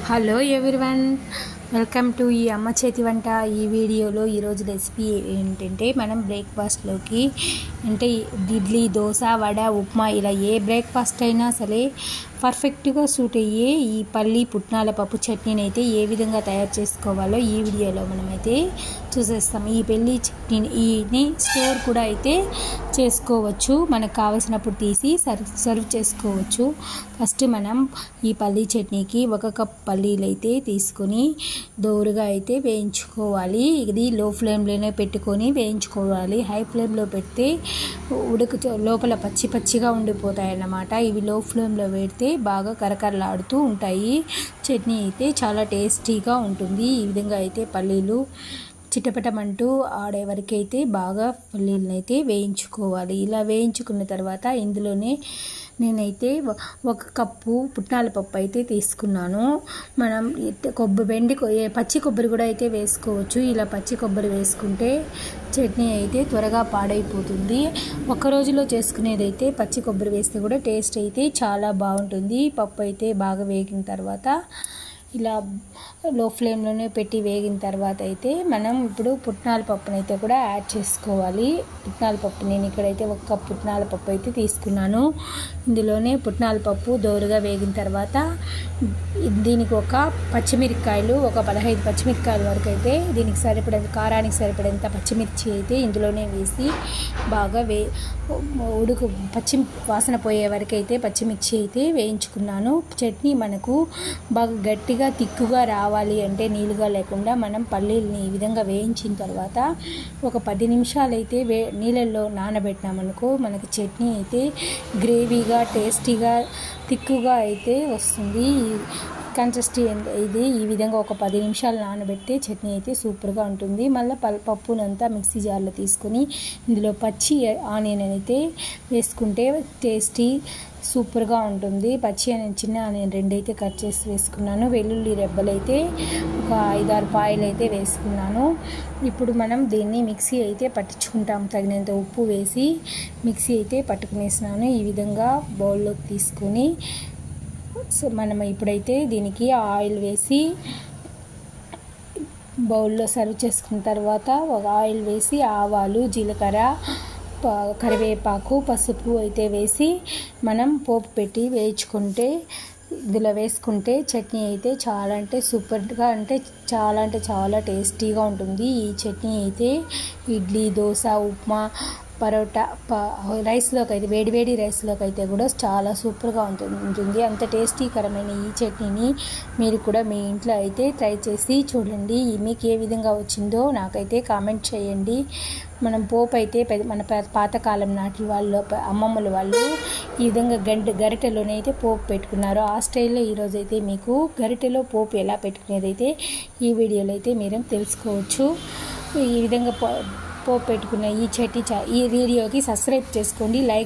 Hello everyone, welcome to ఈ అమ్మ చేతి వంట. ఈ వీడియోలో ఈరోజు రెసిపీ ఏంటంటే మనం బ్రేక్ఫాస్ట్లోకి అంటే ఇడ్లీ, దోశ, వడ, ఉప్మా ఇలా ఏ బ్రేక్ఫాస్ట్ అయినా సరే పర్ఫెక్ట్గా సూట్ అయ్యే ఈ పల్లి పుట్నాల పప్పు చట్నీని అయితే ఏ విధంగా తయారు చేసుకోవాలో ఈ వీడియోలో మనమైతే చూసేస్తాం. ఈ పల్లి చట్నీని స్టోర్ కూడా అయితే చేసుకోవచ్చు, మనకు కావలసినప్పుడు తీసి సర్వ్ చేసుకోవచ్చు. ఫస్ట్ మనం ఈ పల్లి చట్నీకి 1 కప్ పల్లీలు అయితే తీసుకొని దోరగా అయితే వేయించుకోవాలి. ఇది లో ఫ్లేమ్లోనే పెట్టుకొని వేయించుకోవాలి. హై ఫ్లేమ్లో పెడితే లోపల పచ్చిగా ఉండిపోతాయి అన్నమాట. ఇవి లో ఫ్లేమ్లో పెడితే బాగా కరకరలాడుతూ ఉంటాయి. చట్నీ అయితే చాలా టేస్టీగా ఉంటుంది. ఈ విధంగా అయితే పల్లీలు చిటపటమంటూ ఆడే వరకు అయితే బాగా పల్లీలను అయితే వేయించుకోవాలి. ఇలా వేయించుకున్న తర్వాత ఇందులోనే నేనైతే 1 కప్పు పుట్నాల పప్పు అయితే తీసుకున్నాను. మనం పచ్చి కొబ్బరి కూడా అయితే వేసుకోవచ్చు. ఇలా పచ్చి కొబ్బరి వేసుకుంటే చట్నీ అయితే త్వరగా పాడైపోతుంది. ఒక్క రోజులో చేసుకునేదైతే పచ్చి కొబ్బరి వేస్తే కూడా టేస్ట్ అయితే చాలా బాగుంటుంది. పప్పు అయితే బాగా వేగిన తర్వాత ఇలా లో ఫ్లేమ్లోనే పెట్టి వేగిన తర్వాత అయితే మనం ఇప్పుడు పుట్నాల పప్పును అయితే కూడా యాడ్ చేసుకోవాలి. పుట్నాల పప్పు నేను ఇక్కడైతే 1 కప్ పుట్నాల పప్పు అయితే తీసుకున్నాను. ఇందులోనే పుట్నాల పప్పు దోరగా వేగిన తర్వాత దీనికి ఒక 15 పచ్చిమిరపకాయల వరకు అయితే దీనికి కారానికి సరిపడేంత పచ్చిమిర్చి అయితే ఇందులోనే వేసి బాగా పచ్చి వాసన పోయే వరకు అయితే పచ్చిమిర్చి అయితే వేయించుకున్నాను. చట్నీ మనకు బాగా గట్టిగా తిక్కుగా రావాలి అంటే నీళ్ళుగా లేకుండా మనం పల్లీలని ఈ విధంగా వేయించిన తర్వాత ఒక 10 నిమిషాలు అయితే నీళ్ళల్లో నానబెట్టినామనుకో మనకి చట్నీ అయితే గ్రేవీగా టేస్టీగా తిక్కుగా అయితే వస్తుంది. ఇది ఈ విధంగా ఒక 10 నిమిషాలు నానబెడితే చట్నీ అయితే సూపర్గా ఉంటుంది. మళ్ళీ పప్పునంతా మిక్సీ జార్లో తీసుకొని ఇందులో పచ్చి ఆనియన్ అయితే వేసుకుంటే టేస్టీ సూపర్గా ఉంటుంది. పచ్చి ఆనియన్, చిన్న ఆనియన్ 2 అయితే కట్ చేసి వేసుకున్నాను. వెల్లుల్లి రెబ్బలు అయితే ఒక 5-6 పాయలు అయితే వేసుకున్నాను. ఇప్పుడు మనం దీన్ని మిక్సీ అయితే పట్టించుకుంటాము. తగినంత ఉప్పు వేసి మిక్సీ అయితే పట్టుకునేసినాను. ఈ విధంగా బౌల్లోకి తీసుకొని మనం ఇప్పుడైతే దీనికి ఆయిల్ వేసి బౌల్లో సర్వ్ చేసుకున్న తర్వాత ఒక ఆయిల్ వేసి ఆవాలు, జీలకర్ర, కరివేపాకు, పసుపు అయితే వేసి మనం పోపు పెట్టి వేయించుకుంటే ఇందులో వేసుకుంటే చట్నీ అయితే సూపర్గా చాలా టేస్టీగా ఉంటుంది. ఈ చట్నీ అయితే ఇడ్లీ, దోశ, ఉప్మా, పరోటా, రైస్లోకి అయితే వేడివేడి రైస్లోకి అయితే కూడా చాలా సూపర్గా ఉంటుంది. అంత టేస్టీకరమైన ఈ చట్నీని మీరు కూడా మీ ఇంట్లో అయితే ట్రై చేసి చూడండి. మీకు ఏ విధంగా వచ్చిందో నాకైతే కామెంట్ చేయండి. మనం పోపు అయితే మన పాతకాలం నాటి వాళ్ళు, అమ్మమ్మల వాళ్ళు ఈ విధంగా గరిటెలోనే అయితే పోపు పెట్టుకున్నారు. ఆ స్టైల్లో ఈరోజు అయితే మీకు గరిటెలో పోపు ఎలా పెట్టుకునేది అయితే ఈ వీడియోలో అయితే మీరు తెలుసుకోవచ్చు. ఈ విధంగా పోపు పెట్టుకున్న ఈ వీడియోకి సబ్స్క్రైబ్ చేసుకోండి, లైక్